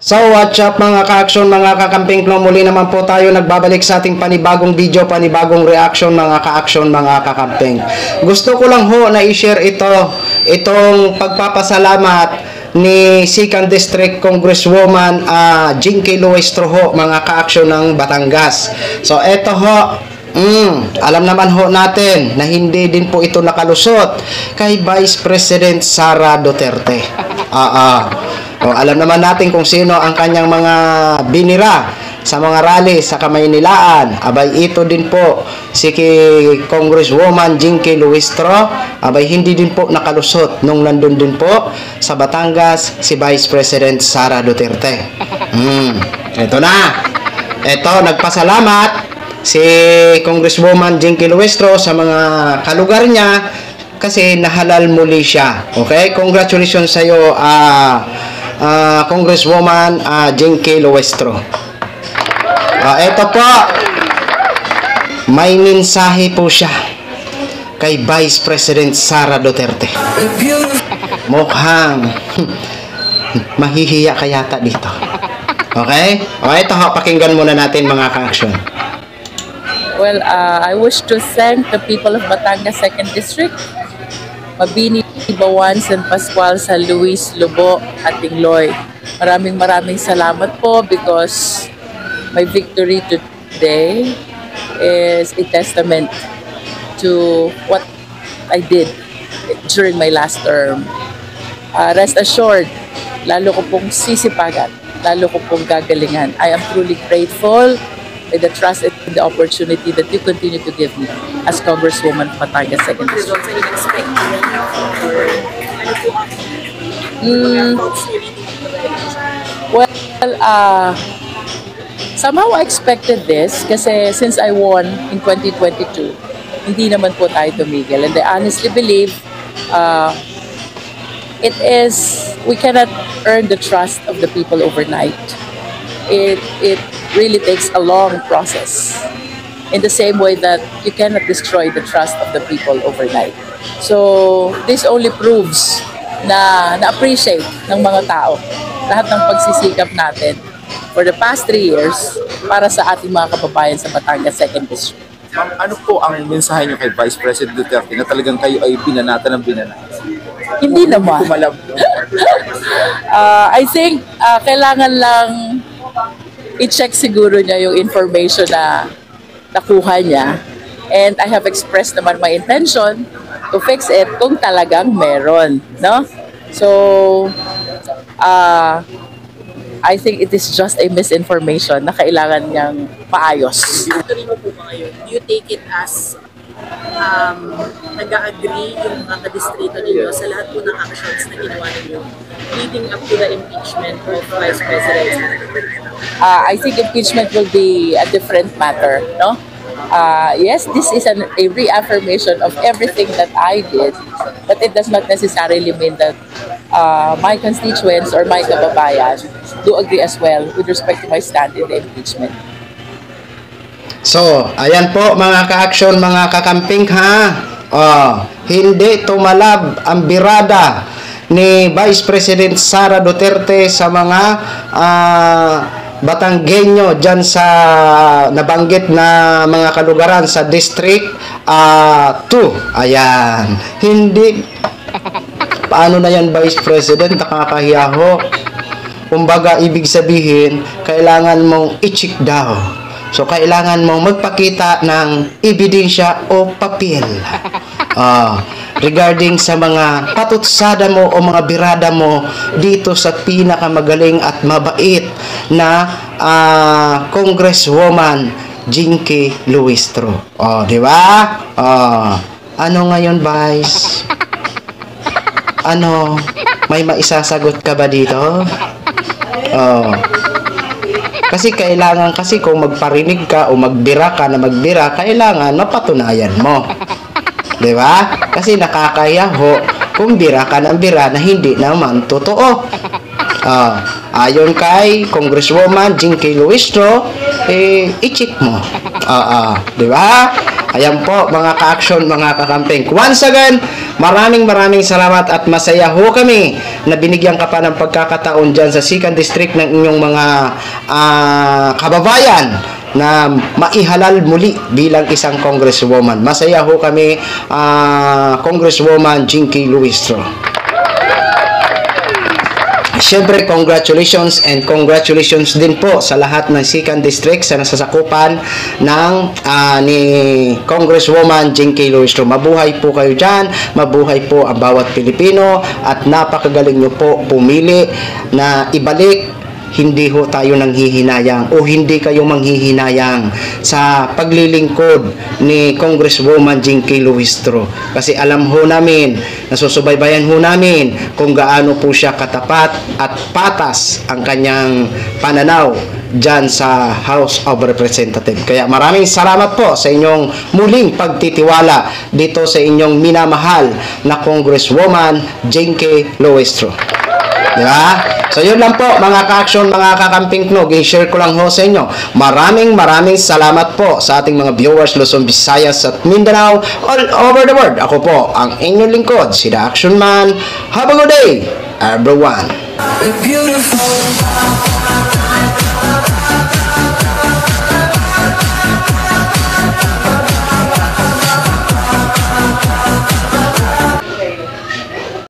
So what's up mga ka-action, mga kakamping, muli naman po tayo nagbabalik sa ating panibagong video, panibagong reaction mga ka-action, mga kakamping. Gusto ko lang ho na i-share itong pagpapasalamat ni 2nd District Congresswoman Jinky Luistro ho, mga ka-action ng Batangas. So eto ho, alam naman ho natin na hindi din po ito nakalusot kay Vice President Sara Duterte. Alam naman natin kung sino ang kanyang mga binira sa mga rally sa Kamaynilaan. Abay, ito din po si Congresswoman Jinky Luistro. Abay, hindi din po nakalusot nung nandun din po sa Batangas si Vice President Sara Duterte. Ito na. Ito, nagpasalamat si Congresswoman Jinky Luistro sa mga kalugar niya kasi nahalal muli siya. Okay? Congratulations sa iyo, Congresswoman Jinky Luistro. Ito po, may mensahe po siya kay Vice President Sara Duterte. Mukhang mahihiya ka yata dito. Okay? Ito ho, pakinggan muna natin mga ka-action. Well, I wish to thank the people of Batangas 2nd District, Mabini, Bawan, San Pascual, San Luis, Lobo, at Tingloy. Maraming salamat po because my victory today is a testament to what I did during my last term. Rest assured, lalo ko pong sisipagan, lalo ko pong gagalingan. I am truly grateful with the trust and the opportunity that you continue to give me as Congresswoman of Batangas 2nd District. Well, somehow I expected this kasi since I won in 2022, hindi naman po tayo tumigil. And I honestly believe we cannot earn the trust of the people overnight. It really takes a long process in the same way that you cannot destroy the trust of the people overnight. So this only proves na na-appreciate ng mga tao lahat ng pagsisikap natin for the past 3 years para sa ating mga kababayan sa Batangas 2nd District. Ma'am, ano po ang mensahe niyo kay Vice President Duterte na talagang kayo ay binanata ng binanata? Hindi naman. I think kailangan lang i-check siguro niya yung information na nakuha niya. And I have expressed naman my intention to fix it kung talagang meron, no? So, I think it is just a misinformation na kailangan niyang maayos. Tuloy mo po ba ngayon? Do you take it as nag-agree yung mga kadistrito ninyo sa lahat po ng actions na ginawa ninyo leading up to the impeachment of Vice President? I think impeachment will be a different matter, no? Yes, this is a reaffirmation of everything that I did, but it does not necessarily mean that my constituents or my kababayan do agree as well with respect to my stand in the impeachment. So, ayan po mga ka-action, mga kakamping ha. Hindi tumalab ang birada ni Vice President Sara Duterte sa mga Batanggenyo dyan sa nabanggit na mga kalugaran sa District 2. Ayan. Hindi. Paano na yan, Vice President? Nakakahiya ho. Kumbaga, ibig sabihin, kailangan mong i-check daw. So, kailangan mong magpakita ng ebidensya o papel. Regarding sa mga patutsada mo o mga birada mo dito sa pinakamagaling at mabait na Congresswoman Jinky Luistro. Di ba? Ano ngayon, Vice? Ano? May maisasagot ka ba dito? Kasi kailangan kung magparinig ka o magbira ka na magbira, kailangan mapatunayan mo. Diba? Kasi nakakaya ho kung bira ka ng bira na hindi naman totoo. Ayon kay Congresswoman Jinky Luistro, i-check mo. Diba? Ayan po mga ka-action, mga kakamping. Once again, Maraming salamat at masaya ho kami na binigyan ka pa ng pagkakataon dyan sa 2nd District ng inyong mga kababayan na maihalal muli bilang isang congresswoman. Masaya ho kami, Congresswoman Jinky Luistro. Siyempre, congratulations and congratulations din po sa lahat ng 2nd District sa nasasakupan ng ni Congresswoman Jinky Luistro. Mabuhay po kayo dyan, mabuhay po ang bawat Pilipino at napakagaling nyo po pumili na ibalik. Hindi ho tayo nanghihinayang o hindi kayo manghihinayang sa paglilingkod ni Congresswoman Jinky Luistro. Kasi alam ho namin, nasusubaybayan ho namin kung gaano po siya katapat at patas ang kanyang pananaw dyan sa House of Representatives. Kaya maraming salamat po sa inyong muling pagtitiwala dito sa inyong minamahal na Congresswoman Jinky Luistro. Diba? So yun lang po mga ka-action, mga kakamping knog, i-share ko lang ho sa inyo. Maraming salamat po sa ating mga viewers Luzon, Visayas at Mindanao all over the world. Ako po ang inyong lingkod, si The Action Man. Have a good day, everyone. Beautiful.